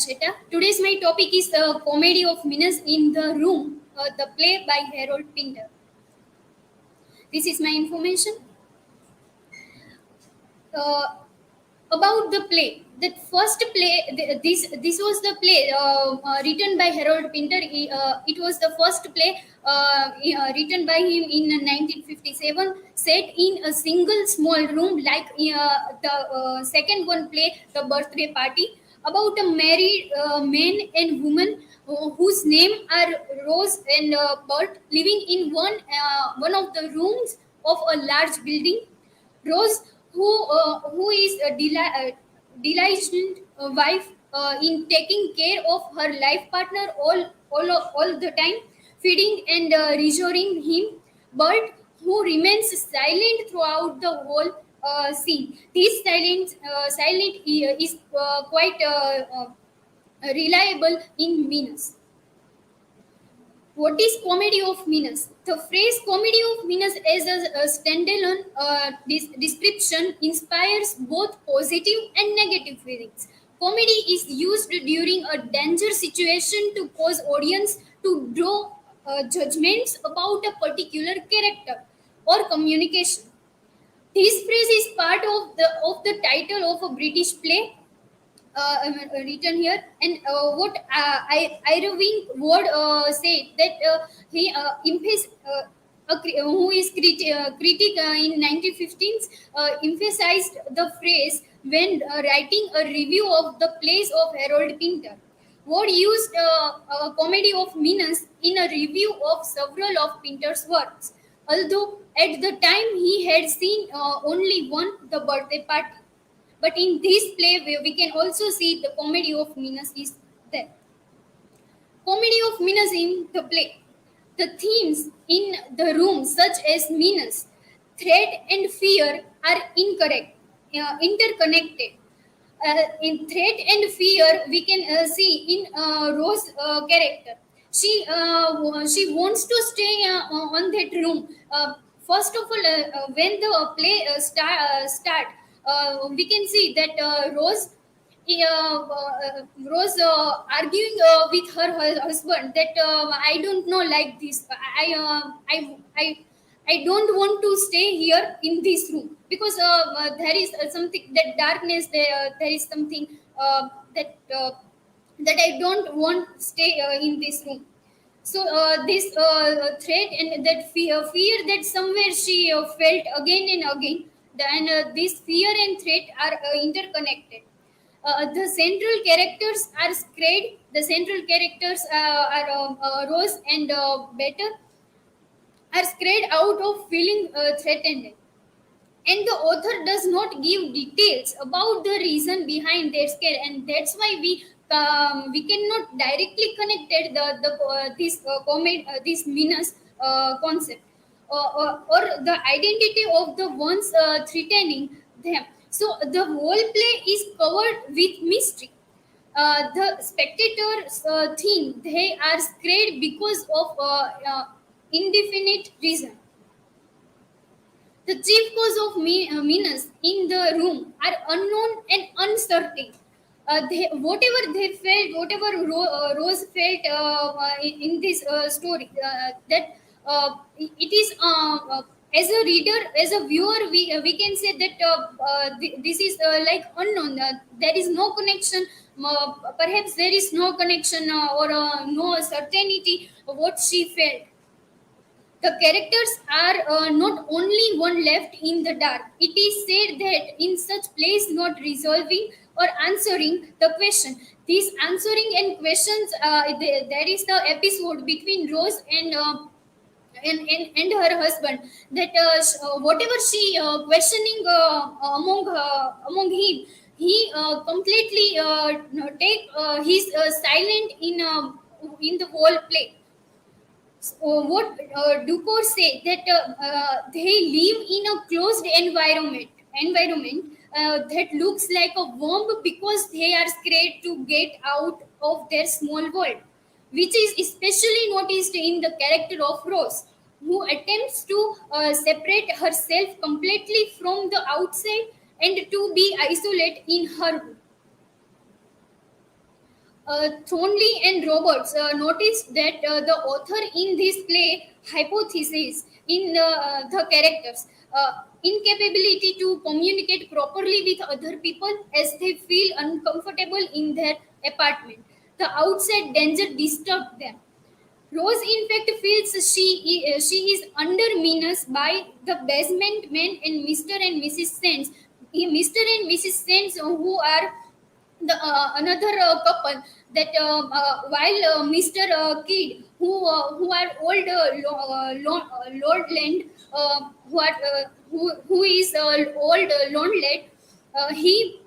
Sheta. Today's my topic is the comedy of Minas in the Room, the play by Harold Pinter. This is my information. Uh, about the play. That first play, this was the play written by Harold Pinter. It was the first play written by him in 1957, set in a single small room, like the second one play, The Birthday Party, about a married man and woman whose name are Rose and Bert, living in one of the rooms of a large building. Rose, who is a diligent wife in taking care of her life partner all the time, feeding and reassuring him, but who remains silent throughout the whole scene. This silent is quite reliable in Venus. What is comedy of Minas? The phrase comedy of Minas as a standalone description inspires both positive and negative feelings. Comedy is used during a danger situation to cause audience to draw judgments about a particular character or communication. This phrase is part of the title of a British play written here, and what Irving Ward said that he who is critic in 1915s emphasized the phrase when writing a review of the plays of Harold Pinter. Ward used a comedy of Minas in a review of several of Pinter's works, although at the time he had seen only one, The Birthday Party. But in this play, we can also see the comedy of Minas is there. Comedy of Minas in the play. The themes in the room, such as Minas, threat and fear, are interconnected. In threat and fear, we can see in Rose character. She wants to stay on that room. First of all, when the play start, we can see that Rose arguing with her husband that I don't know like this. I don't want to stay here in this room because there is something that darkness there. There is something that that I don't want stay in this room. So this threat and that fear that somewhere she felt again and again, then this fear and threat are interconnected. The central characters are scared. The central characters are Rose and Better are scared out of feeling threatened, and the author does not give details about the reason behind their scare, and that's why we cannot directly connect it, the this comment this Minas concept or the identity of the ones threatening them. So the whole play is covered with mystery. The spectators think they are scared because of indefinite reason. The chief cause of meanness in the room are unknown and uncertain. Whatever they felt, whatever Rose felt in this story, that it is as a reader, as a viewer, we can say that this is like unknown. There is no connection. Perhaps there is no connection or no certainty of what she felt. The characters are not only one left in the dark. It is said that in such place, not resolving or answering the question. These answering and questions, there is the episode between Rose and her husband, that whatever she questioning among him, he completely take his silent in the whole play. So what Ducour say that they live in a closed environment that looks like a womb because they are scared to get out of their small world, which is especially noticed in the character of Rose, who attempts to separate herself completely from the outside and to be isolated in her room. Thornley and Roberts noticed that the author in this play hypothesis in the characters incapability to communicate properly with other people as they feel uncomfortable in their apartment. The outside danger disturbed them. Rose, in fact, feels she is under menace by the basement men and Mr. and Mrs. Sands. Mr. and Mrs. Sands, who are the another couple that while Mr. Kidd, who are old Lord Land, who is old Lord Land, he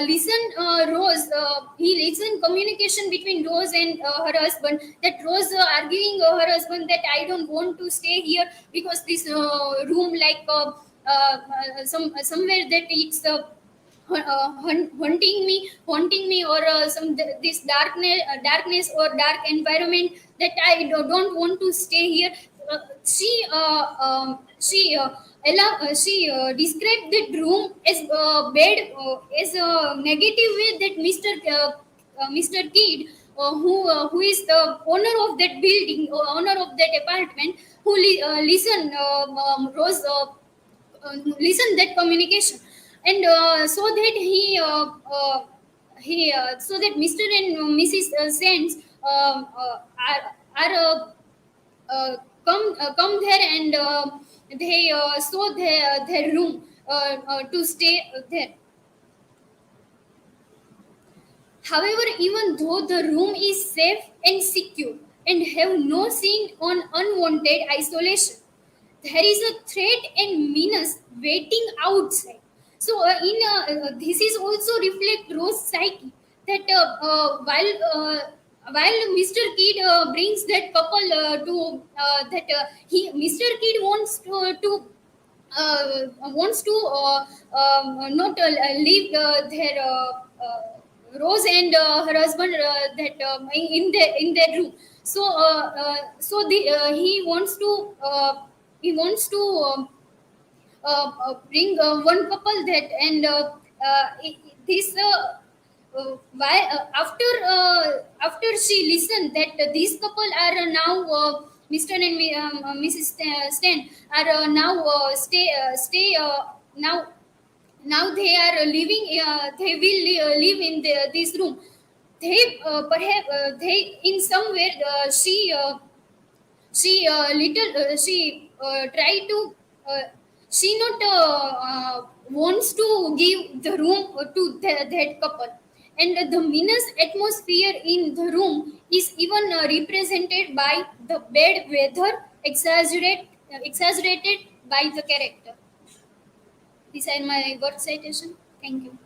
listened Rose. He listened communication between Rose and her husband. That Rose arguing her husband that I don't want to stay here because this room like somewhere that it's haunting me, or this darkness or dark environment that I don't want to stay here. She described that room as bad, as a negative way that Mr. Kidd, who is the owner of that building, or owner of that apartment, who listen Rose listen that communication, and so that Mr. and Mrs. Sands are come there, and they saw their room to stay there. However, even though the room is safe and secure and have no scene on unwanted isolation, there is a threat and menace waiting outside. So, this is also reflect Rose's psyche that while Mr. Kidd brings that couple to that Mr. Kidd wants to not leave their Rose and her husband that in their room. So he wants to bring one couple that, and this why after she listened that these couple are now Mr. and Mrs. Stan are now stay now they are living they will live in this room. They perhaps they in somewhere she try to she not wants to give the room to that couple, and the meanest atmosphere in the room is even represented by the bad weather exaggerated by the character. These are my word citation. Thank you.